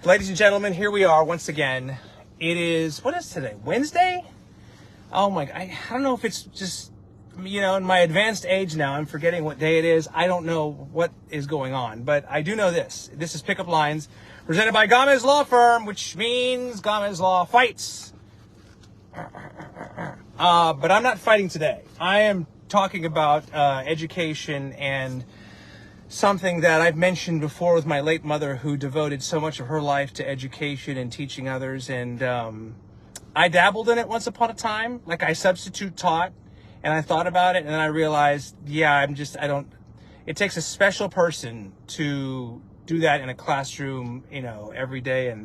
Ladies and gentlemen, here we are once again. It is, what is today? Wednesday? Oh my, I don't know if it's just, in my advanced age now, I'm forgetting what day it is. I don't know what is going on, but I do know this. This is Pickup Lines, presented by Gamez Law Firm, which means Gamez Law fights. But I'm not fighting today. I am talking about education and something that I've mentioned before with my late mother, who devoted so much of her life to education and teaching others. And I dabbled in it once upon a time. Like, I substitute taught, and I thought about it, and then I realized, it takes a special person to do that in a classroom, every day.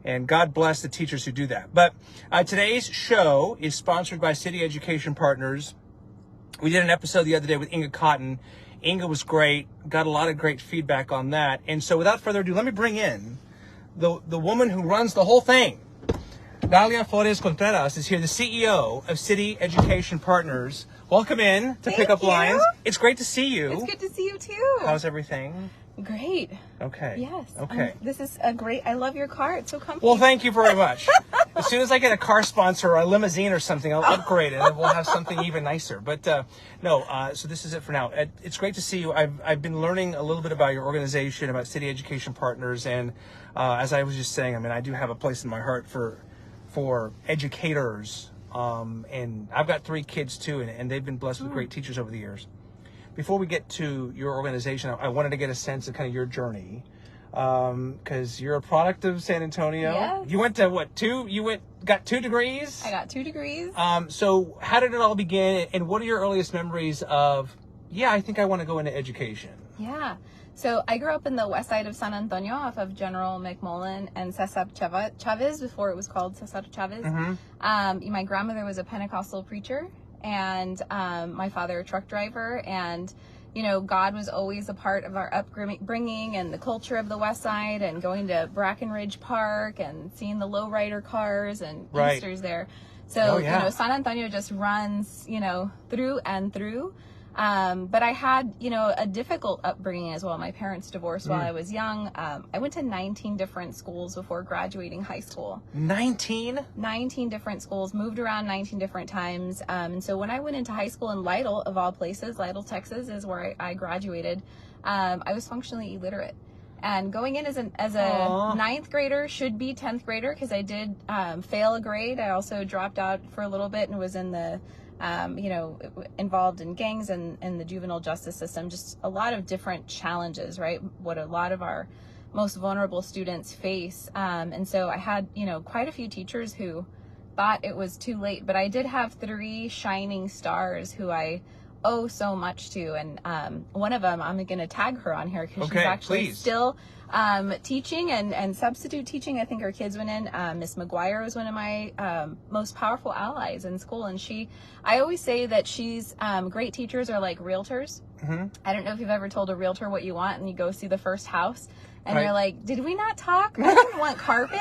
And God bless the teachers who do that. But today's show is sponsored by City Education Partners. We did an episode the other day with Inga Cotton. Inga was great, got a lot of great feedback on that. And so without further ado, let me bring in the woman who runs the whole thing. Dalia Flores Contreras is here, the CEO of City Education Partners. Welcome in to Pickup Lines. It's great to see you. It's good to see you too. How's everything? Great. Okay. Yes. Okay. This is I love your car. It's so comfy. Well, thank you very much. As soon as I get a car sponsor or a limousine or something, I'll upgrade it and we'll have something even nicer. But so this is it for now. It's great to see you. I've been learning a little bit about your organization, about City Education Partners, and as I was just saying, I do have a place in my heart for educators. And I've got 3 kids too, and they've been blessed with great teachers over the years. Before we get to your organization, I wanted to get a sense of kind of your journey, because you're a product of San Antonio. Yes. You went to what, got 2 degrees? I got 2 degrees. So how did it all begin, and what are your earliest memories of, I think I want to go into education? Yeah. So I grew up in the west side of San Antonio off of General McMullen and Cesar Chavez before it was called Cesar Chavez. Mm-hmm. My grandmother was a Pentecostal preacher, and my father a truck driver, and God was always a part of our upbringing and the culture of the west side, and going to Brackenridge Park and seeing the lowrider cars and Easters there. So San Antonio just runs through and through. But I had, a difficult upbringing as well. My parents divorced while I was young. I went to 19 different schools before graduating high school. 19? 19 different schools, moved around 19 different times. And so when I went into high school in Lytle, of all places, Lytle, Texas is where I graduated, I was functionally illiterate. And going in as a 9th grader, should be 10th grader, because I did fail a grade. I also dropped out for a little bit and was in the involved in gangs and the juvenile justice system, just a lot of different challenges, right? What a lot of our most vulnerable students face. And so I had, quite a few teachers who thought it was too late, but I did have 3 shining stars who I owe so much to. And one of them, I'm going to tag her on here because she's actually still teaching and substitute teaching. I think her kids went in. Miss McGuire was one of my most powerful allies in school, and I always say that she's great teachers are like realtors. Mm-hmm. I don't know if you've ever told a realtor what you want, and you go see the first house, and you're like, "Did we not talk? I didn't want carpet.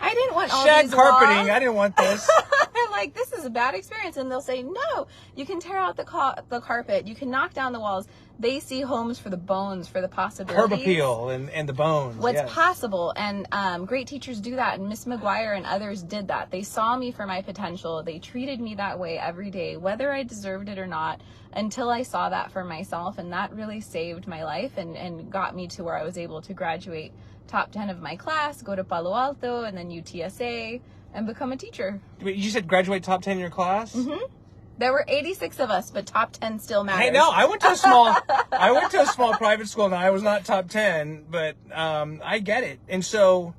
I didn't want all these carpeting. walls. I didn't want this." They're like, "This is a bad experience," and they'll say, "No, you can tear out the carpet. You can knock down the walls." They see homes for the bones, for the possibilities. Curb appeal and the bones. What's possible. And great teachers do that. And Miss McGuire and others did that. They saw me for my potential. They treated me that way every day, whether I deserved it or not, until I saw that for myself. And that really saved my life and got me to where I was able to graduate top 10 of my class, go to Palo Alto, and then UTSA, and become a teacher. You said graduate top 10 in your class? Mm-hmm. There were 86 of us, but top 10 still matters. Hey, no, I went to a small private school, and I was not top 10, but I get it. And so,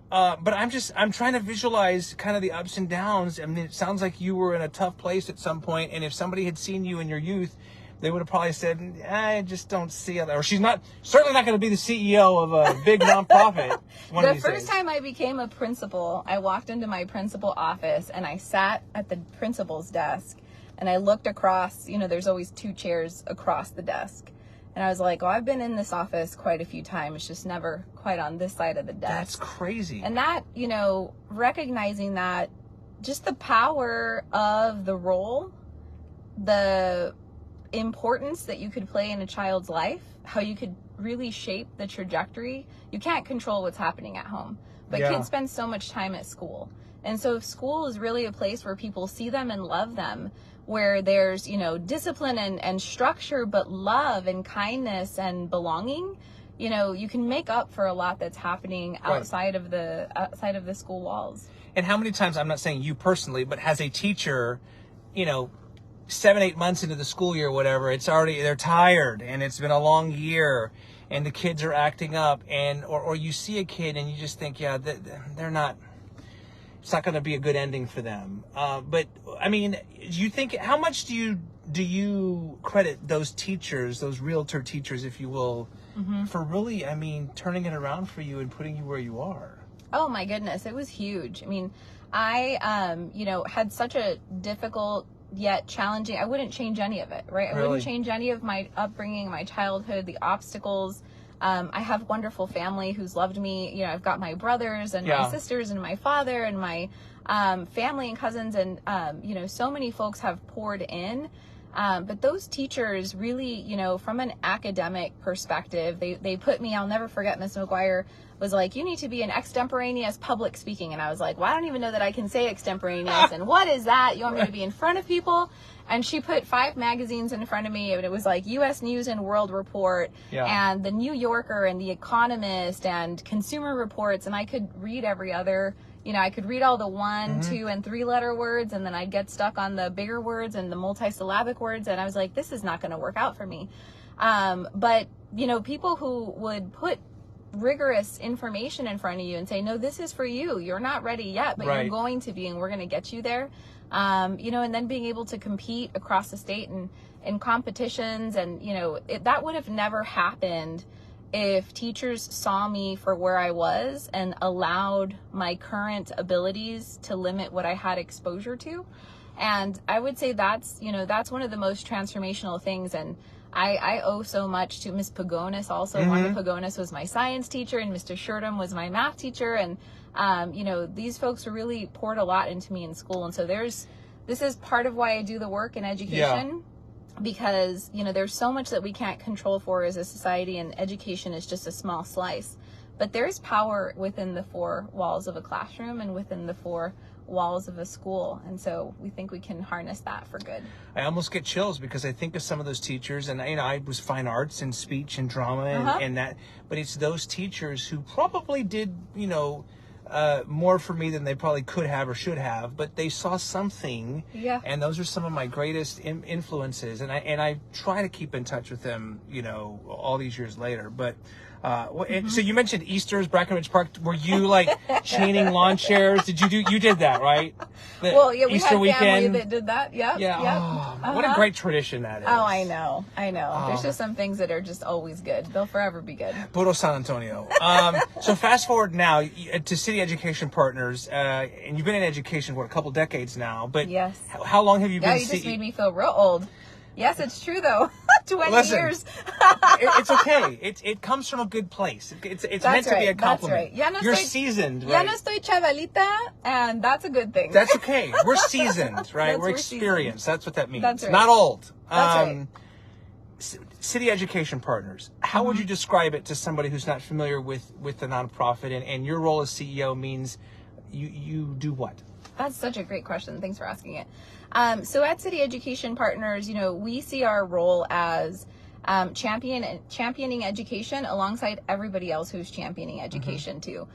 but I'm trying to visualize kind of the ups and downs. I mean, it sounds like you were in a tough place at some point, and if somebody had seen you in your youth, they would have probably said, I just don't see it. Or she's certainly not going to be the CEO of a big nonprofit. The first time I became a principal, I walked into my principal office, and I sat at the principal's desk. And I looked across, there's always 2 chairs across the desk. And I was like, I've been in this office quite a few times, just never quite on this side of the desk. That's crazy. And that, recognizing that, just the power of the role, the importance that you could play in a child's life, how you could really shape the trajectory. You can't control what's happening at home, but Yeah. kids spend so much time at school. And so if school is really a place where people see them and love them, where there's, you know, discipline and structure, but love and kindness and belonging, you know, you can make up for a lot that's happening outside of the school walls. And how many times, I'm not saying you personally, but has a teacher, you know, 7-8 months into the school year, whatever, it's already, they're tired and it's been a long year and the kids are acting up, and or you see a kid and you just think, yeah, they're not, it's not going to be a good ending for them. But I mean, do you think, how much do you credit those teachers, those realtor teachers, if you will, for really, I mean, turning it around for you and putting you where you are? Oh my goodness, it was huge. I mean, I, you know, had such a difficult yet challenging, I wouldn't change any of it, right? I Really? wouldn't change any of my upbringing, my childhood, the obstacles. I have wonderful family who's loved me. You know, I've got my brothers and my sisters and my father and my family and cousins, and, you know, so many folks have poured in. But those teachers really, you know, from an academic perspective, they put me, I'll never forget, Miss McGuire was like, you need to be an extemporaneous public speaking. And I was like, well, I don't even know that I can say extemporaneous. And what is that? You want me to be in front of people? And she put 5 magazines in front of me, and it was like U.S. News and World Report and the New Yorker and the Economist and Consumer Reports. And I could read every other, you know, I could read all the 1, 2, and 3 letter words, and then I'd get stuck on the bigger words and the multisyllabic words. And I was like, this is not going to work out for me. But, you know, people who would put rigorous information in front of you and say, no, this is for you. You're not ready yet, but you're going to be, and we're going to get you there. You know, and then being able to compete across the state and in competitions. And, you know, that would have never happened if teachers saw me for where I was and allowed my current abilities to limit what I had exposure to. And I would say that's, you know, that's one of the most transformational things. And I owe so much to Miss Pagonis also. Wanda Pagonis was my science teacher, and Mr. Shurtam was my math teacher. And, you know, these folks really poured a lot into me in school. And so this is part of why I do the work in education. Because, you know, there's so much that we can't control for as a society, and education is just a small slice. But there's power within the 4 walls of a classroom and within the 4 walls of a school. And so we think we can harness that for good. I almost get chills because I think of some of those teachers, and, you know, I was fine arts and speech and drama and that, but it's those teachers who probably did, you know, more for me than they probably could have or should have, but they saw something, and those are some of my greatest influences, and I try to keep in touch with them, you know, all these years later. But so you mentioned Easter's, Brackenridge Park. Were you like chaining lawn chairs? You did that, right? Well, yeah, we Easter had weekend family that did that. Yep. What a great tradition that is. Oh, I know. There's just some things that are just always good. They'll forever be good. Puro San Antonio. So fast forward now to City Education Partners, and you've been in education for a couple decades now. But how long have you been? Yeah, you just made me feel real old. Yes, it's true though. 20 years. It's okay. It comes from a good place. It's meant to be a compliment. That's right. You're seasoned, right? Ya no estoy chavalita, and that's a good thing. That's okay. We're seasoned, right? We're experienced. Seasoned. That's what that means. That's right. Not old. That's right. City Education Partners. How would you describe it to somebody who's not familiar with the nonprofit, and your role as CEO means you do what? That's such a great question. Thanks for asking it. So at City Education Partners, you know, we see our role as championing education alongside everybody else who's championing education too.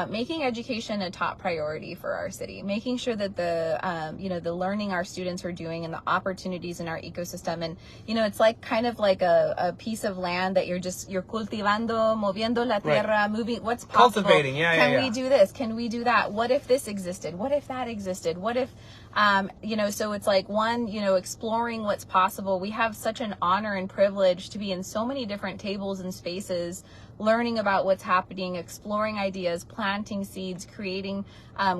Making education a top priority for our city, making sure that the learning our students are doing and the opportunities in our ecosystem. And, you know, it's like kind of like a piece of land that you're cultivando, moviendo la tierra, moving, what's possible. Cultivating, Can we do this? Can we do that? What if this existed? What if that existed? What if, you know, so it's like exploring what's possible. We have such an honor and privilege to be in so many different tables and spaces learning about what's happening, exploring ideas, planting seeds, creating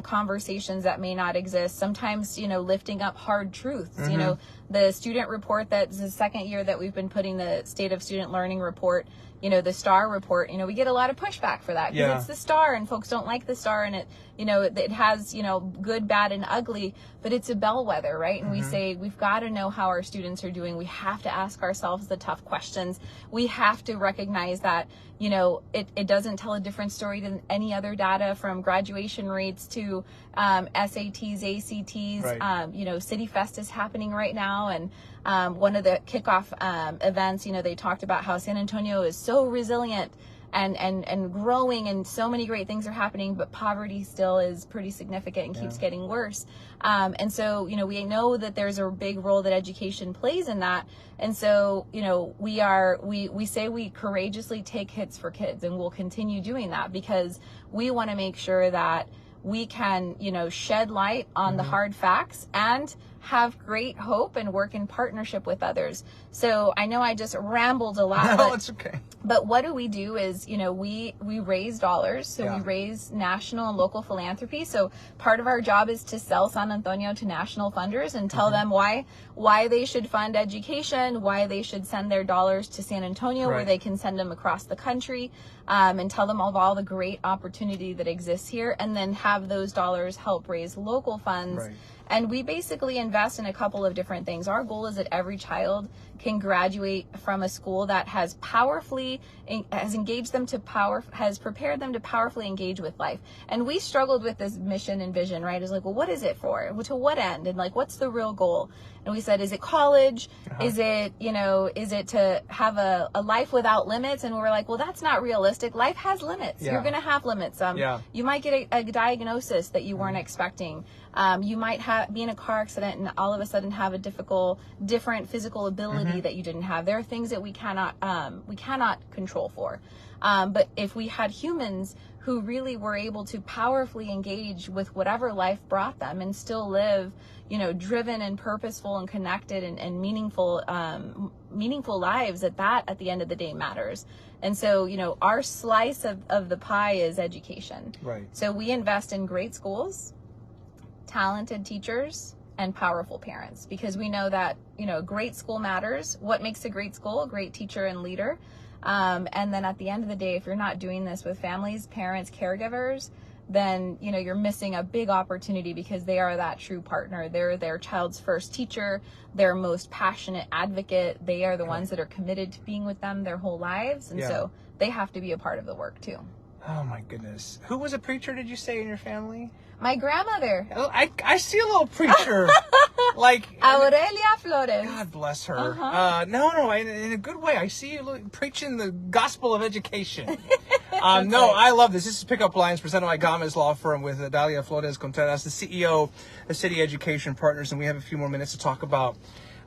conversations that may not exist, sometimes, lifting up hard truths. The student report, that's the second year that we've been putting the State of Student Learning report, the STAR report, we get a lot of pushback for that because it's the STAR and folks don't like the STAR, and it has, good, bad, and ugly, but it's a bellwether, right? And we say we've got to know how our students are doing. We have to ask ourselves the tough questions. We have to recognize that, it doesn't tell a different story than any other data, from graduation rates to SATs, ACTs. Right. City Fest is happening right now, and one of the kickoff events, they talked about how San Antonio is so resilient and growing, and so many great things are happening, but poverty still is pretty significant and keeps getting worse. And so, we know that there's a big role that education plays in that. And so, we say we courageously take hits for kids, and we'll continue doing that because we want to make sure that we can, shed light on the hard facts and have great hope and work in partnership with others. So I know I just rambled a lot. No, it's okay. But what do we do is, we raise dollars. So we raise national and local philanthropy. So part of our job is to sell San Antonio to national funders and tell them why they should fund education, why they should send their dollars to San Antonio, where they can send them across the country, and tell them of all the great opportunity that exists here, and then have those dollars help raise local funds. Right. And we basically invest in a couple of different things. Our goal is that every child can graduate from a school that has has prepared them to powerfully engage with life. And we struggled with this mission and vision, right? It's like, well, what is it for? To what end? And what's the real goal? And we said, is it college? Is it, is it to have a life without limits? And we're like, well, that's not realistic. Life has limits. You're going to have limits. You might get a diagnosis that you weren't expecting. You might be in a car accident and all of a sudden have a different physical ability that you didn't have. There are things that we cannot control for. But if we had humans who really were able to powerfully engage with whatever life brought them and still live, driven and purposeful and connected and meaningful lives, at the end of the day matters. And so, our slice of the pie is education. Right. So we invest in great schools, talented teachers, and powerful parents, because we know that, a great school matters. What makes a great school? A great teacher and leader. And then at the end of the day, if you're not doing this with families, parents, caregivers, then, you're missing a big opportunity, because they are that true partner. They're their child's first teacher, their most passionate advocate. They are the ones that are committed to being with them their whole lives. And so they have to be a part of the work too. Oh my goodness. Who was a preacher, did you say, in your family? My grandmother. Oh, I see a little preacher. Dalia Flores. God bless her. No, in a good way. I see you preaching the gospel of education. I love this. This is Pickup Lines presented by Gamez Law Firm with Dalia Flores Contreras, the CEO of City Education Partners, and we have a few more minutes to talk about.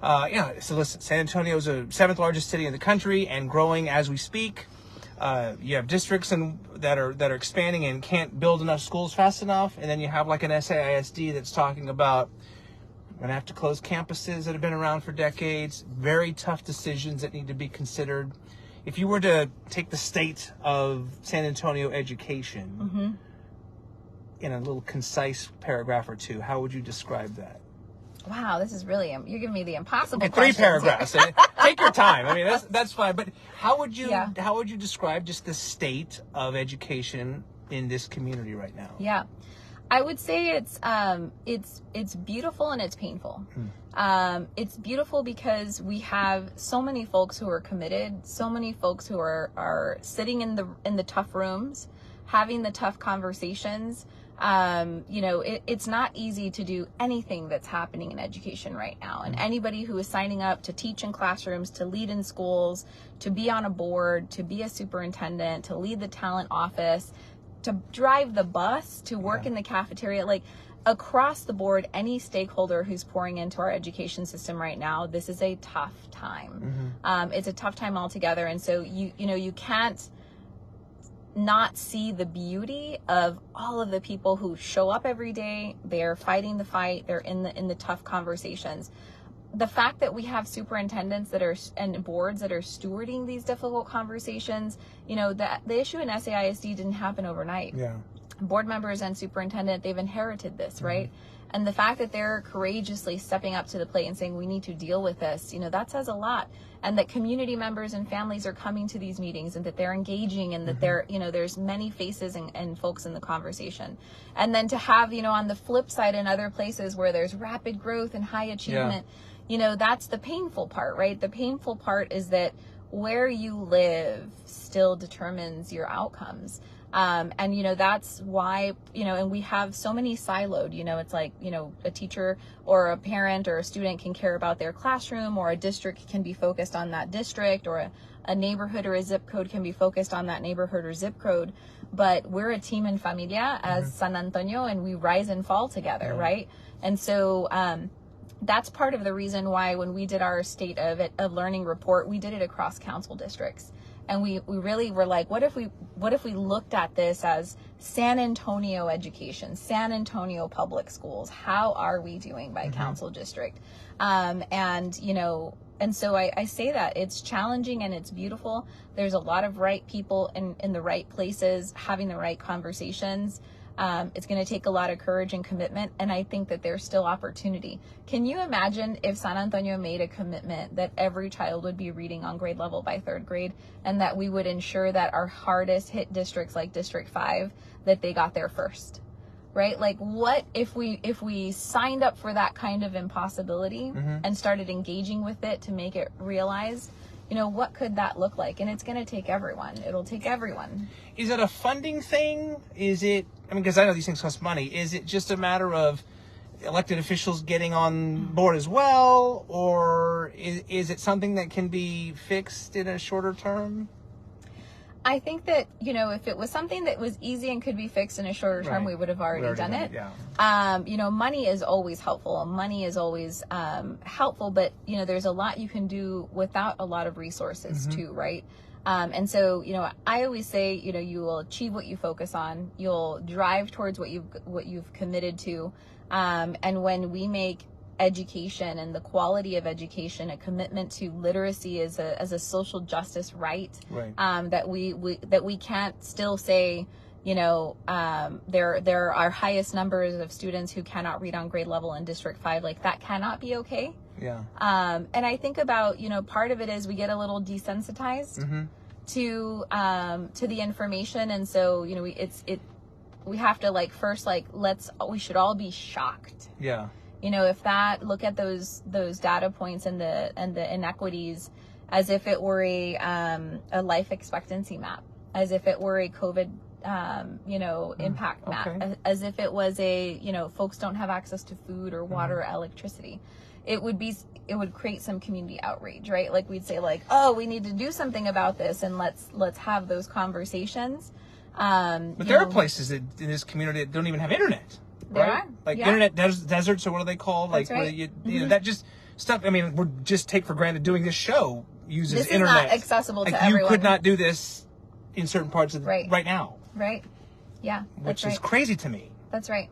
So listen, San Antonio is the 7th largest city in the country and growing as we speak. You have districts that are expanding and can't build enough schools fast enough, and then you have an SAISD that's talking about we're going to have to close campuses that have been around for decades. Very tough decisions that need to be considered. If you were to take the state of San Antonio education in a little concise paragraph or two, how would you describe that? Wow, this is really, you're giving me the impossible questions. 3 paragraphs. Take your time. I mean, that's fine. But how would you describe just the state of education in this community right now? Yeah, I would say it's beautiful and it's painful. It's beautiful because we have so many folks who are committed, so many folks who are sitting in the tough rooms, having the tough conversations. It's not easy to do anything that's happening in education right now. And anybody who is signing up to teach in classrooms, to lead in schools, to be on a board, to be a superintendent, to lead the talent office, to drive the bus, to work in the cafeteria, across the board, any stakeholder who's pouring into our education system right now, this is a tough time. It's a tough time altogether. And so you can't not see the beauty of all of the people who show up every day. They're fighting the fight. They're in the tough conversations. the fact that we have superintendents that are and boards that are stewarding these difficult conversations, the issue in SAISD didn't happen overnight. Yeah. Board members and superintendent, they've inherited this, right? And the fact that they're courageously stepping up to the plate and saying, we need to deal with this, that says a lot. And that community members and families are coming to these meetings and that they're engaging and that they're, there's many faces and folks in the conversation. And then to have, on the flip side in other places where there's rapid growth and high achievement, that's the painful part, right? The painful part is that where you live still determines your outcomes. And, that's why, and we have so many siloed, it's like, a teacher or a parent or a student can care about their classroom, or a district can be focused on that district, or a neighborhood or a zip code can be focused on that neighborhood or zip code. But we're a team in familia as San Antonio, and we rise and fall together, right? And so, that's part of the reason why when we did our state of learning report, we did it across council districts. And we really were like, what if we looked at this as San Antonio education, San Antonio public schools? How are we doing by council district? And so I say that it's challenging and it's beautiful. There's a lot of right people in the right places having the right conversations. It's going to take a lot of courage and commitment, and I think that there's still opportunity. Can you imagine if San Antonio made a commitment that every child would be reading on grade level by 3rd grade, and that we would ensure that our hardest hit districts like District 5, that they got there first, right? Like, what if we signed up for that kind of impossibility and started engaging with it to make it realized? What could that look like? And it's going to take everyone. It'll take everyone. Is it a funding thing? Is it, because I know these things cost money. Is it just a matter of elected officials getting on board as well? Or is it something that can be fixed in a shorter term? I think that, if it was something that was easy and could be fixed in a shorter term, we would have already done it. Yeah. Money is always helpful. Money is always helpful, but, there's a lot you can do without a lot of resources too, right? And so, I always say, you will achieve what you focus on. You'll drive towards what you've committed to. And when we make education and the quality of education a commitment to literacy as a social justice right. That we can't still say, there are highest numbers of students who cannot read on grade level in District 5. Like, that cannot be okay. Yeah. And I think about, part of it is we get a little desensitized to the information, and so we have to first we should all be shocked. Yeah. Look at those data points and the inequities as if it were a life expectancy map, as if it were a COVID, impact map, as if it was folks don't have access to food or water or electricity. It would create some community outrage, right? Like, we'd say oh, we need to do something about this, and let's have those conversations. But there are places in this community that don't even have internet. Right? Internet deserts, or what are they called? That's right. That just stuff. We're just take for granted doing this show uses this internet. This is not accessible to everyone. You could not do this in certain parts of right now. Right. Yeah. Which is crazy to me. That's right.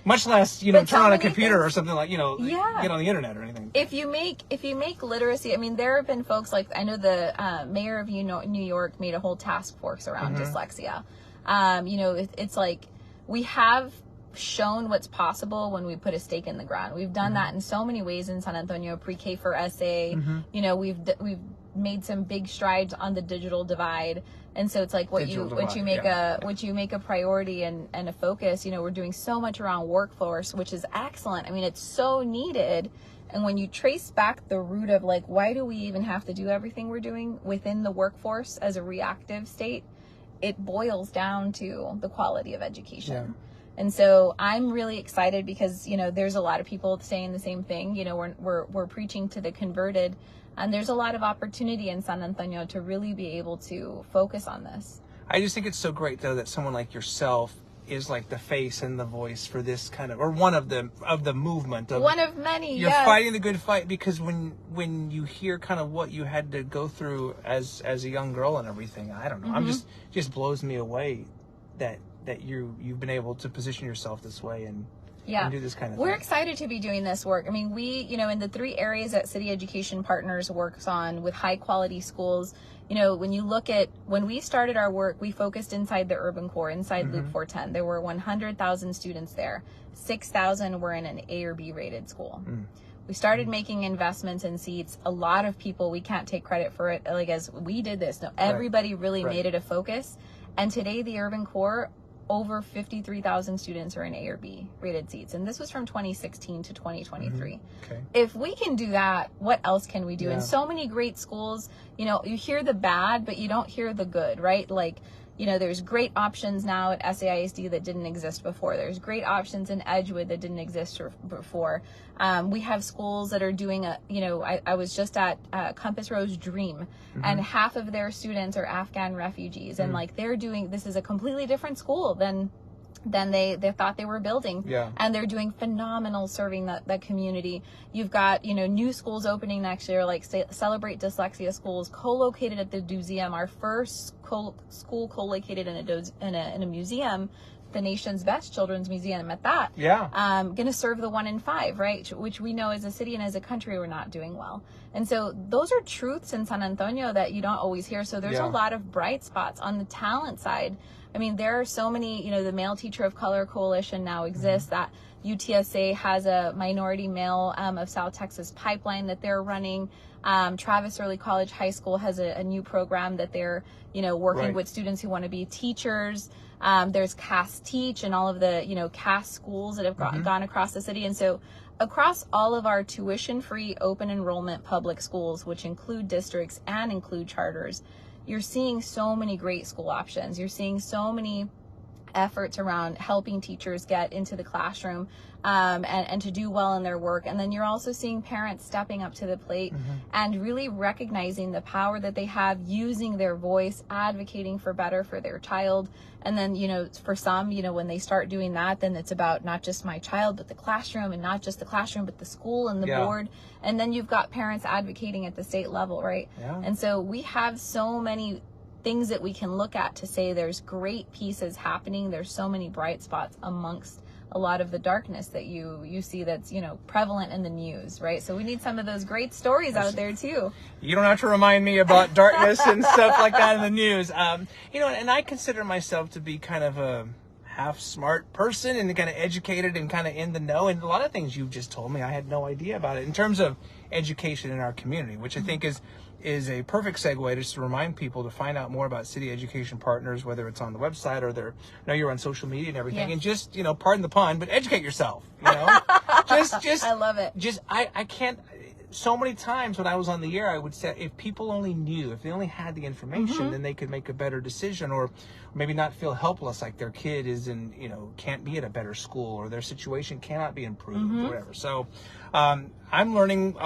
Much less, turn on a computer or something get on the internet or anything. If you make literacy, there have been folks I know the mayor of New York made a whole task force around dyslexia. It's like we have shown what's possible when we put a stake in the ground. We've done that in so many ways in San Antonio, pre-K for SA. We've made some big strides on the digital divide. And so it's like what you make a priority and a focus. We're doing so much around workforce, which is excellent. It's so needed. And when you trace back the root of why do we even have to do everything we're doing within the workforce as a reactive state, it boils down to the quality of education. Yeah. And so I'm really excited because, there's a lot of people saying the same thing. We're preaching to the converted, and there's a lot of opportunity in San Antonio to really be able to focus on this. I just think it's so great, though, that someone like yourself is the face and the voice for this kind of, or one of the movement. One of many, You're fighting the good fight, because when you hear kind of what you had to go through as a young girl and everything, I don't know, just blows me away that you've been able to position yourself this way and and do this kind of We're thing. excited to be doing this work. I mean, we, in the 3 areas that City Education Partners works on with high quality schools, when you look at, when we started our work, we focused inside the urban core, inside Loop 410. There were 100,000 students there. 6,000 were in an A or B rated school. We started making investments in seats. A lot of people, we can't take credit for it, like as we did this. No, everybody really made it a focus. And today the urban core, over 53,000 students are in A or B rated seats. And this was from 2016 to 2023. Okay. If we can do that, what else can we do? In so many great schools, you hear the bad, but you don't hear the good, right? Like, there's great options now at SAISD that didn't exist before. There's great options in Edgewood that didn't exist before. We have schools that are doing I was just at Compass Rose Dream, and half of their students are Afghan refugees, and like they're doing, this is a completely different school than they thought they were building. And they're doing phenomenal serving that community. You've got, new schools opening next year, like Celebrate Dyslexia schools, co-located at the museum. Our first school co-located in a museum, the nation's best children's museum at that. Going to serve the 1 in 5, right? Which we know as a city and as a country we're not doing well. And so those are truths in San Antonio that you don't always hear. So there's a lot of bright spots on the talent side. I mean, there are so many, the Male Teacher of Color Coalition now exists. That UTSA has a minority male of South Texas pipeline that they're running. Travis Early College High School has a new program that they're, working with students who want to be teachers. There's CAS Teach and all of the, CAS schools that have gone across the city. And so across all of our tuition-free open enrollment public schools, which include districts and include charters, you're seeing so many great school options. You're seeing so many efforts around helping teachers get into the classroom and to do well in their work. And then you're also seeing parents stepping up to the plate and really recognizing the power that they have, using their voice, advocating for better for their child. And then, for some, when they start doing that, then it's about not just my child, but the classroom, and not just the classroom, but the school and the board. And then you've got parents advocating at the state level, right? And so we have so many things that we can look at to say there's great pieces happening. There's so many bright spots amongst a lot of the darkness that you see that's, prevalent in the news, right? So we need some of those great stories out there too. You don't have to remind me about darkness and stuff like that in the news. And I consider myself to be kind of a half smart person and kind of educated and kind of in the know. And a lot of things you've just told me, I had no idea about it in terms of education in our community, which I think is a perfect segue just to remind people to find out more about City Education Partners, whether it's on the website or I know you're on social media and everything, and just, pardon the pun, but educate yourself, just I love it. I can't, so many times when I was on the air, I would say, if people only knew, if they only had the information, then they could make a better decision, or maybe not feel helpless, like their kid is can't be at a better school, or their situation cannot be improved, or whatever. So, I'm learning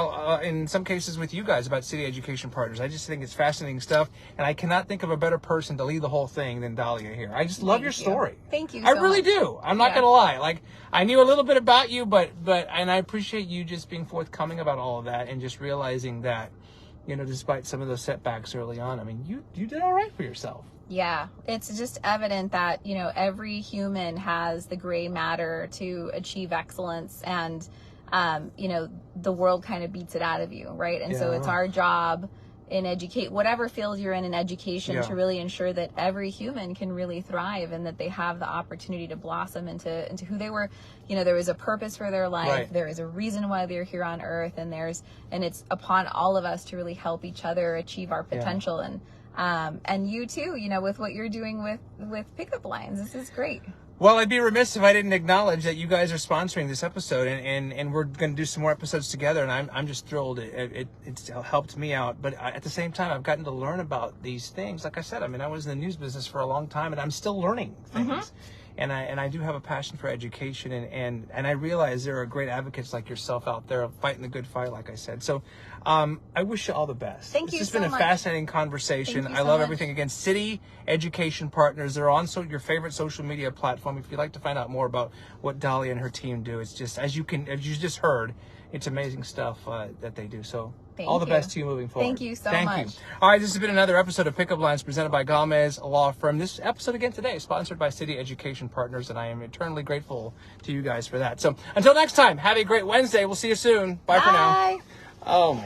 in some cases with you guys about City Education Partners. I just think it's fascinating stuff, and I cannot think of a better person to lead the whole thing than Dalia here. I just love your story. Thank you. I really do. I'm not gonna lie. Like, I knew a little bit about you, but and I appreciate you just being forthcoming about all of that and just realizing that, despite some of those setbacks early on, I mean, you did all right for yourself. Yeah, it's just evident that, every human has the gray matter to achieve excellence, and the world kind of beats it out of you, right? And so it's our job in whatever field you're in education, to really ensure that every human can really thrive, and that they have the opportunity to blossom into who they were. There is a purpose for their life. There is a reason why they're here on earth, and it's upon all of us to really help each other achieve our potential. And you too, with what you're doing with pickup lines, this is great. Well, I'd be remiss if I didn't acknowledge that you guys are sponsoring this episode, and we're going to do some more episodes together, and I'm just thrilled. It's helped me out, but at the same time, I've gotten to learn about these things. Like I said, I mean, I was in the news business for a long time, and I'm still learning things. And I do have a passion for education, and I realize there are great advocates like yourself out there fighting the good fight, like I said. So I wish you all the best. Thank you so much. It's just been a fascinating conversation. I love everything. Again, City Education Partners. They're on your favorite social media platform. If you'd like to find out more about what Dalia and her team do, it's just, as you just heard, it's amazing stuff that they do. So All the best to you moving forward. Thank you so much. All right, this has been another episode of Pickup Lines presented by Gamez Law Firm. This episode again today is sponsored by City Education Partners, and I am eternally grateful to you guys for that. So until next time, have a great Wednesday. We'll see you soon. Bye. For now. Oh my